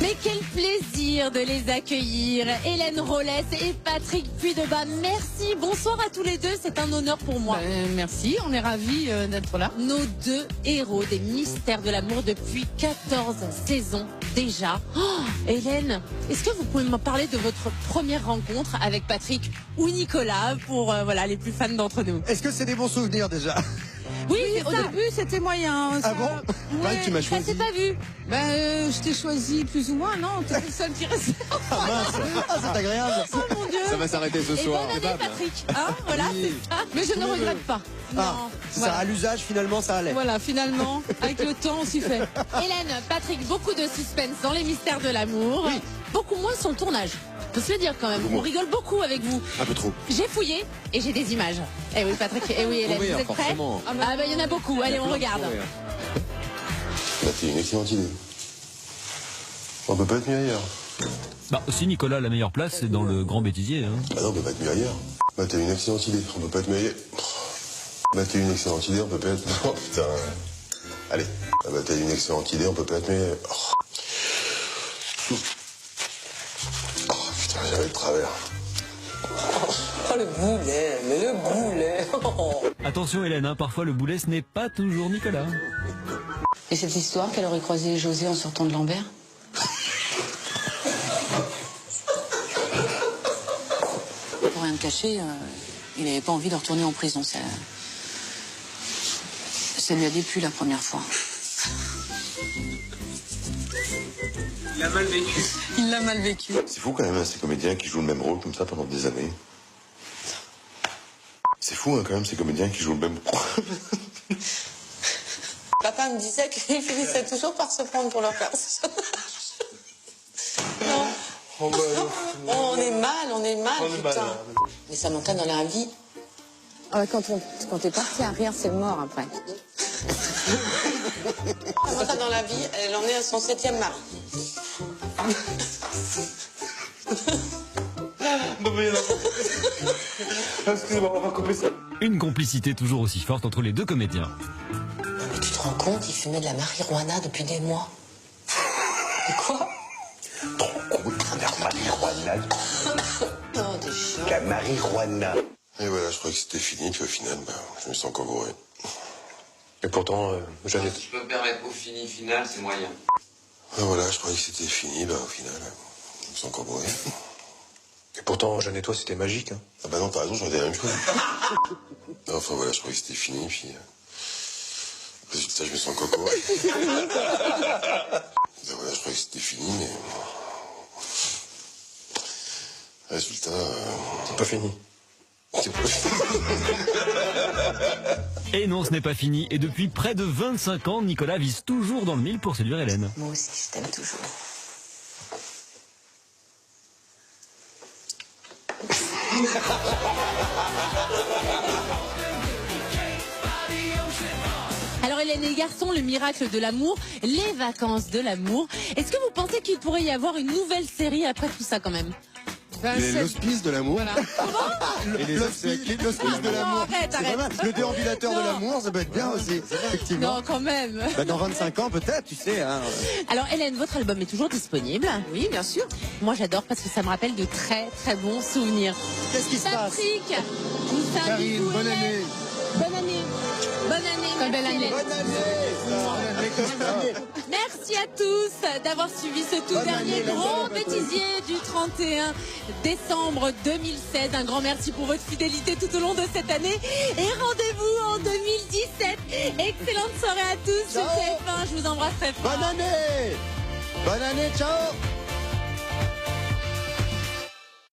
Mais quel plaisir de les accueillir. Hélène Rollès et Patrick Puydebas. Merci, bonsoir à tous les deux, c'est un honneur pour moi. Merci, on est ravis d'être là. Nos deux héros des mystères de l'amour depuis 14 saisons déjà. Oh, Hélène, est-ce que vous pouvez me parler de votre première rencontre avec Patrick ou Nicolas pour voilà, les plus fans d'entre nous? Est-ce que c'est des bons souvenirs déjà? Oui, Au début, c'était moyen. Ah bon? Ouais. Tu m'as ça choisi. s'est pas vu. Je t'ai choisi plus ou moins, non? T'es le seul qui restait. Ah mince. Ah, c'est agréable. Oh mon Dieu. Ça va s'arrêter ce Et soir. bonne année Patrick. Hein, voilà, Oui. c'est ça. Mais je ne regrette pas. Ah, Non. c'est Voilà. ça, à l'usage finalement ça allait. Voilà, finalement, avec le temps, on s'y fait. Hélène, Patrick, beaucoup de suspense dans les mystères de l'amour. Oui. Beaucoup moins sur le tournage. Faut se le dire quand même. On rigole beaucoup avec vous. Un peu trop. J'ai fouillé et j'ai des images. Eh oui, Patrick. Eh oui, Hélène, Oui, vous êtes prêts? forcément. Ah bah il y en a beaucoup. Allez, on regarde. Bah, c'est une excellente idée. On peut pas être mieux ailleurs. Bah, si Nicolas, la meilleure place, c'est dans le grand bêtisier. Hein. Ah non, on peut pas être mieux ailleurs. Bah, t'as une excellente idée. On peut pas être mieux ailleurs. Bah, t'as une excellente idée, on peut pas être... Oh, putain. Allez. Ah, bah, t'as une excellente idée, on peut pas être mieux ailleurs. Oh, putain, j'avais le travers. Oh le boulet, mais le boulet. Attention Hélène, hein, parfois le boulet, ce n'est pas toujours Nicolas. Et cette histoire qu'elle aurait croisé José en sortant de Lambert? Pour rien te cacher, il n'avait pas envie de retourner en prison. Ça lui a déplu la première fois. Il a mal vécu. Il l'a mal vécu. C'est fou quand même, hein, ces comédiens qui jouent le même rôle comme ça pendant des années. C'est fou hein, quand même, ces comédiens qui jouent le même rôle. Papa me disait qu'il finissait toujours par se prendre pour leur personnage. Non. Oh, bah, On est mal, putain. Mais Samantha, dans la vie... Quand t'es parti à rire, c'est mort après. Samantha, dans la vie, elle en est à son 7e mari. Excusez-moi, on va couper ça. Une complicité toujours aussi forte entre les deux comédiens. Mais tu te rends compte, il fumait de la marijuana depuis des mois. Et quoi? Trop cool, la marijuana. Oh, des chiens. La marijuana. Et voilà, je croyais que c'était fini, puis au final, bah, je me sens encore gouré. Et pourtant, j'avais... Si je peux me permettre, au final, c'est moyen. Ah, voilà, je croyais que c'était fini, bah au final, je me sens encore bourré. Et pourtant, Jeanne et toi, c'était magique. Hein. Ah bah non, t'as raison, j'aurais dit la même chose. Non, enfin voilà, je croyais que c'était fini, puis... résultat, je me sens encore bourré. Bah voilà, je croyais que c'était fini, mais... Résultat... C'est pas fini. C'est pas fini. Et non, ce n'est pas fini. Et depuis près de 25 ans, Nicolas vise toujours dans le mille pour séduire Hélène. Moi aussi, je t'aime toujours. Alors Hélène et les garçons, le miracle de l'amour, les vacances de l'amour. Est-ce que vous pensez qu'il pourrait y avoir une nouvelle série après tout ça quand même? L'hospice de l'amour. L'hospice de l'amour. arrête, C'est pas mal. Le déambulateur de l'amour, ça peut être bien aussi, effectivement. Non, quand même. Bah, dans 25 ans, peut-être, tu sais. Hein. Alors Hélène, votre album est toujours disponible? Oui, bien sûr. Moi j'adore parce que ça me rappelle de très très bons souvenirs. Qu'est-ce qui se passe? Patrick, je vous fais un Karine, bisou, bonne Hélène. année. Bonne année. Bonne année. Très belle merci, année. Hélène. Bonne année. Merci à tous d'avoir suivi ce tout Bonne dernier année, grand bonne année. bêtisier du 31 décembre 2016. Un grand merci pour votre fidélité tout au long de cette année. Et rendez-vous en 2017. Excellente soirée à tous sur Ciao. TF1. Je vous embrasse très fort. Bonne année. Bonne année, ciao.